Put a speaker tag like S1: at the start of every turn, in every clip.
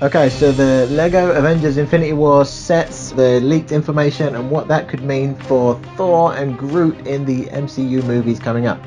S1: Okay, so the Lego Avengers Infinity War sets, the leaked information and what that could mean for Thor and Groot in the MCU movies coming up.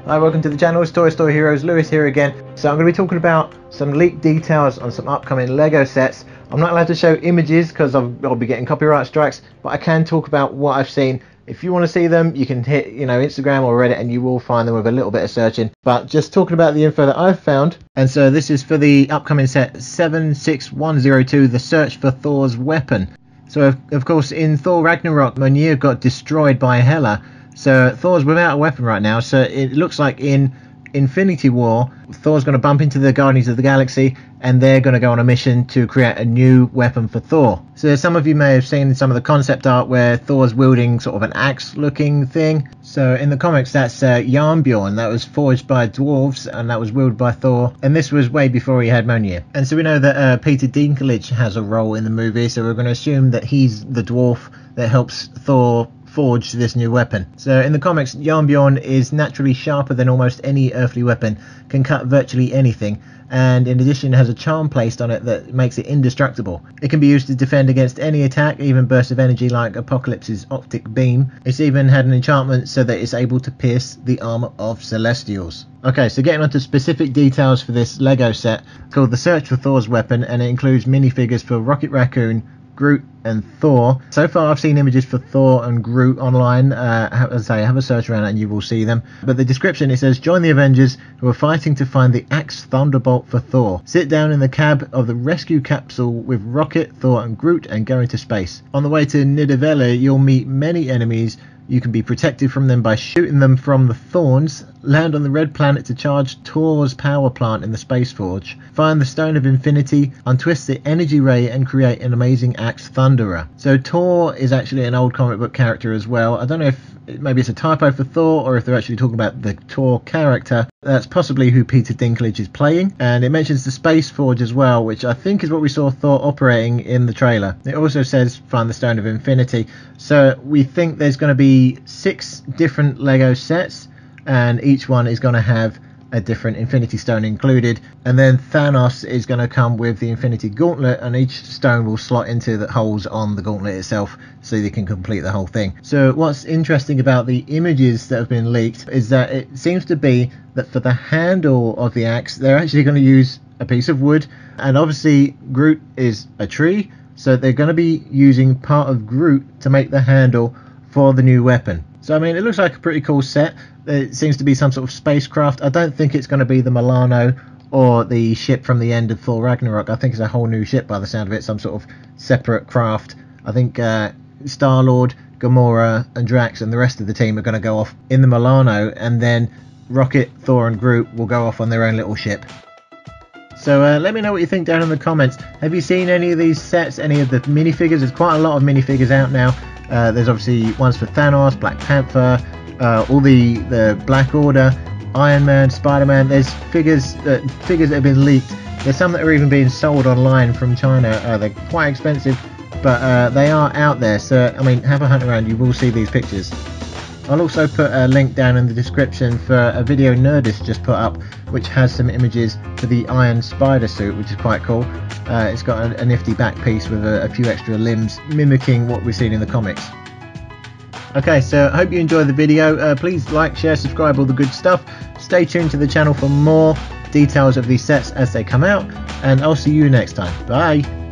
S1: Hi, welcome to the channel, it's Toy Story Heroes, Lewis here again. So I'm going to be talking about some leaked details on some upcoming Lego sets. I'm not allowed to show images because I'll be getting copyright strikes, but I can talk about what I've seen. If you want to see them, you can hit, Instagram or Reddit and you will find them with a little bit of searching. But just talking about the info that I've found. And so this is for the upcoming set 76102, the search for Thor's weapon. So of course in Thor Ragnarok, Mjolnir got destroyed by Hela. So Thor's without a weapon right now. So it looks like in Infinity War, Thor's going to bump into the Guardians of the Galaxy and they're going to go on a mission to create a new weapon for Thor. So some of you may have seen some of the concept art where Thor's wielding sort of an axe looking thing. So in the comics that's Jarnbjorn, that was forged by dwarves and that was wielded by Thor, and this was way before he had Mjolnir. And so we know that Peter Dinklage has a role in the movie, so we're going to assume that he's the dwarf that helps Thor forge this new weapon. So in the comics, Jarnbjorn is naturally sharper than almost any earthly weapon, can cut virtually anything, and in addition has a charm placed on it that makes it indestructible. It can be used to defend against any attack, even bursts of energy like Apocalypse's optic beam. It's even had an enchantment so that it's able to pierce the armor of Celestials. Okay, so getting on to specific details for this Lego set called The Search for Thor's Weapon, and it includes minifigures for Rocket Raccoon, Groot and Thor. So far I've seen images for Thor and Groot online. As I say, have a search around it and you will see them. But the description, it says, join the Avengers who are fighting to find the Axe Thunderbolt for Thor. Sit down in the cab of the rescue capsule with Rocket, Thor and Groot and go into space. On the way to Nidavellir you'll meet many enemies. You can be protected from them by shooting them from the thorns. Land on the red planet to charge Thor's power plant in the Space Forge. Find the Stone of Infinity, untwist the energy ray and create an amazing axe thunderer. So Thor is actually an old comic book character as well. I don't know if maybe it's a typo for Thor or if they're actually talking about the Thor character. That's possibly who Peter Dinklage is playing. And it mentions the Space Forge as well, which I think is what we saw Thor operating in the trailer. It also says find the Stone of Infinity. So we think there's going to be 6 different Lego sets, and each one is going to have a different Infinity Stone included, and then Thanos is going to come with the Infinity Gauntlet, and each stone will slot into the holes on the gauntlet itself so you can complete the whole thing. So what's interesting about the images that have been leaked is that it seems to be that for the handle of the axe they're actually going to use a piece of wood, and obviously Groot is a tree, so they're going to be using part of Groot to make the handle for the new weapon. So I mean, it looks like a pretty cool set. It seems to be some sort of spacecraft. I don't think it's going to be the Milano or the ship from the end of Thor Ragnarok. I think it's a whole new ship by the sound of it, some sort of separate craft. I think Star-Lord, Gamora and Drax and the rest of the team are going to go off in the Milano, and then Rocket, Thor and Groot will go off on their own little ship. So let me know what you think down in the comments. Have you seen any of these sets, any of the minifigures? There's quite a lot of minifigures out now. There's obviously ones for Thanos, Black Panther, all the Black Order, Iron Man, Spider-Man. There's figures that have been leaked. There's some that are even being sold online from China. They're quite expensive, but they are out there. So I mean, have a hunt around. You will see these pictures. I'll also put a link down in the description for a video Nerdist just put up, which has some images for the Iron Spider suit, which is quite cool. It's got a nifty back piece with a few extra limbs, mimicking what we've seen in the comics. Okay, so I hope you enjoyed the video. Please like, share, subscribe, all the good stuff. Stay tuned to the channel for more details of these sets as they come out, and I'll see you next time. Bye!